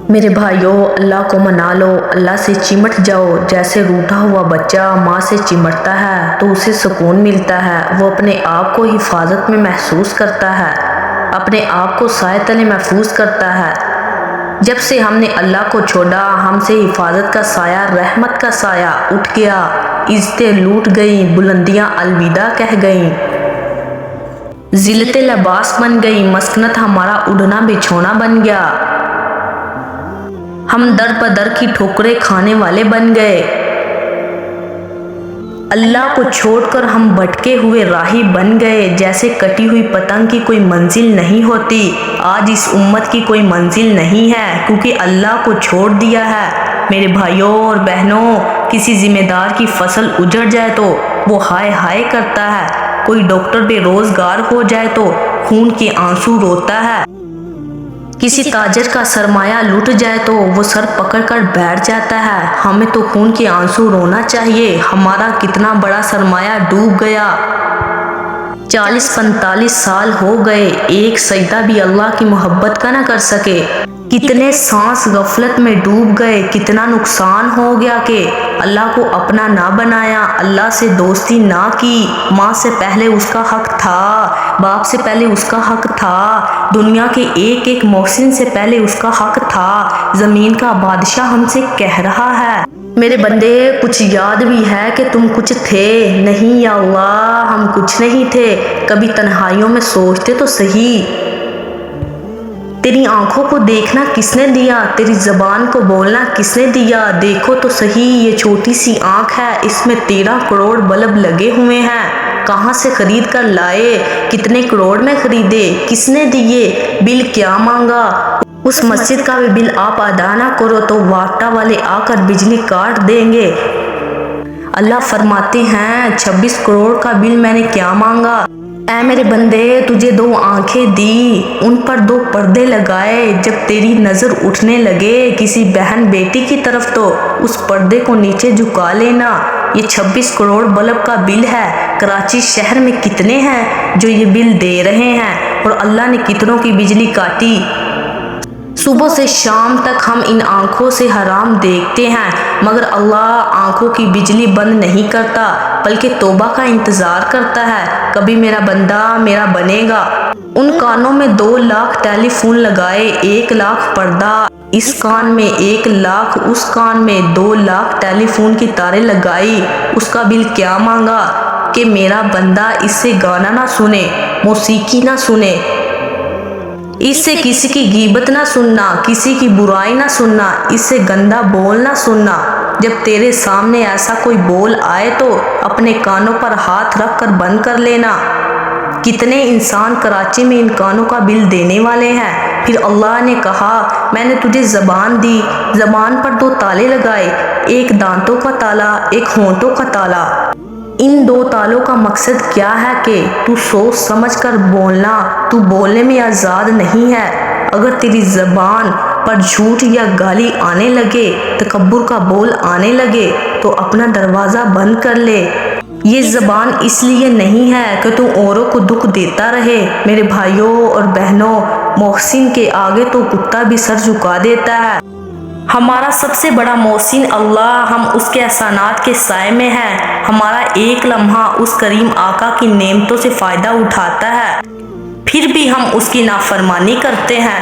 میرے بھائیوں، اللہ کو منا لو، اللہ سے چمٹ جاؤ۔ جیسے روٹھا ہوا بچہ ماں سے چمٹتا ہے تو اسے سکون ملتا ہے، وہ اپنے آپ کو حفاظت میں محسوس کرتا ہے، اپنے آپ کو سائے تلے محفوظ کرتا ہے۔ جب سے ہم نے اللہ کو چھوڑا، ہم سے حفاظت کا سایہ، رحمت کا سایہ اٹھ گیا، عزتیں لوٹ گئیں، بلندیاں الوداع کہہ گئیں، ذلتیں لباس بن گئیں، مسکنت ہمارا اڑنا بچھونا بن گیا، ہم در بدر کی ٹھوکریں کھانے والے بن گئے۔ اللہ کو چھوڑ کر ہم بھٹکے ہوئے راہی بن گئے، جیسے کٹی ہوئی پتنگ کی کوئی منزل نہیں ہوتی۔ آج اس امت کی کوئی منزل نہیں ہے، کیونکہ اللہ کو چھوڑ دیا ہے۔ میرے بھائیوں اور بہنوں، کسی ذمہ دار کی فصل اجڑ جائے تو وہ ہائے ہائے کرتا ہے، کوئی ڈاکٹر بے روزگار ہو جائے تو خون کے آنسو روتا ہے، کسی تاجر کا سرمایہ لٹ جائے تو وہ سر پکڑ کر بیٹھ جاتا ہے۔ ہمیں تو خون کے آنسو رونا چاہیے، ہمارا کتنا بڑا سرمایہ ڈوب گیا، 40-45 سال ہو گئے، ایک سجدہ بھی اللہ کی محبت کا نہ کر سکے، کتنے سانس غفلت میں ڈوب گئے، کتنا نقصان ہو گیا کہ اللہ کو اپنا نہ بنایا، اللہ سے دوستی نہ کی۔ ماں سے پہلے اس کا حق تھا، باپ سے پہلے اس کا حق تھا، دنیا کے ایک ایک محسن سے پہلے اس کا حق تھا۔ زمین کا بادشاہ ہم سے کہہ رہا ہے، میرے بندے کچھ یاد بھی ہے کہ تم کچھ تھے؟ نہیں یا اللہ، ہم کچھ نہیں تھے۔ کبھی تنہائیوں میں سوچتے تو صحیح، تیری آنکھوں کو دیکھنا کس نے دیا، تیری زبان کو بولنا کس نے دیا؟ دیکھو تو صحیح، یہ چھوٹی سی آنکھ ہے، اس میں 13 کروڑ بلب لگے ہوئے ہیں، کہاں سے خرید کر لائے؟ کتنے کروڑ میں خریدے؟ کس نے دیے؟ بل کیا مانگا؟ اس مسجد کا بھی بل آپ ادا نہ کرو تو واٹا والے آ کر بجلی کاٹ دیں گے۔ اللہ فرماتے ہیں 26 کروڑ کا بل میں نے کیا مانگا؟ اے میرے بندے، تجھے 2 آنکھیں دی، ان پر 2 پردے لگائے، جب تیری نظر اٹھنے لگے کسی بہن بیٹی کی طرف تو اس پردے کو نیچے جھکا لینا۔ یہ 26 کروڑ بلب کا بل ہے۔ کراچی شہر میں کتنے ہیں جو یہ بل دے رہے ہیں، اور اللہ نے کتنوں کی بجلی کاٹی۔ صبح سے شام تک ہم ان آنکھوں سے حرام دیکھتے ہیں، مگر اللہ آنکھوں کی بجلی بند نہیں کرتا، بلکہ توبہ کا انتظار کرتا ہے، کبھی میرا بندہ میرا بنے گا۔ ان کانوں میں 2 لاکھ ٹیلی فون لگائے، 1 لاکھ پردہ اس کان میں، 1 لاکھ اس کان میں، 2 لاکھ ٹیلی فون کی تاریں لگائی، اس کا بل کیا مانگا کہ میرا بندہ اس سے گانا نہ سنے، موسیقی نہ سنے، اس سے کسی کی غیبت نہ سننا، کسی کی برائی نہ سننا، اس سے گندا بول نہ سننا۔ جب تیرے سامنے ایسا کوئی بول آئے تو اپنے کانوں پر ہاتھ رکھ کر بند کر لینا۔ کتنے انسان کراچی میں ان کانوں کا بل دینے والے ہیں۔ پھر اللہ نے کہا، میں نے تجھے زبان دی، زبان پر 2 تالے لگائے، ایک دانتوں کا تالا، ایک ہونٹوں کا تالا۔ ان 2 تالوں کا مقصد کیا ہے کہ تو سوچ سمجھ کر بولنا، تو بولنے میں آزاد نہیں ہے۔ اگر تیری زبان پر جھوٹ یا گالی آنے لگے، تکبر کا بول آنے لگے تو اپنا دروازہ بند کر لے۔ یہ زبان اس لیے نہیں ہے کہ تو اوروں کو دکھ دیتا رہے۔ میرے بھائیوں اور بہنوں، محسن کے آگے تو کتا بھی سر جھکا دیتا ہے۔ ہمارا سب سے بڑا محسن اللہ، ہم اس کے احسانات کے سائے میں ہیں، ہمارا ایک لمحہ اس کریم آقا کی نعمتوں سے فائدہ اٹھاتا ہے، پھر بھی ہم اس کی نافرمانی کرتے ہیں۔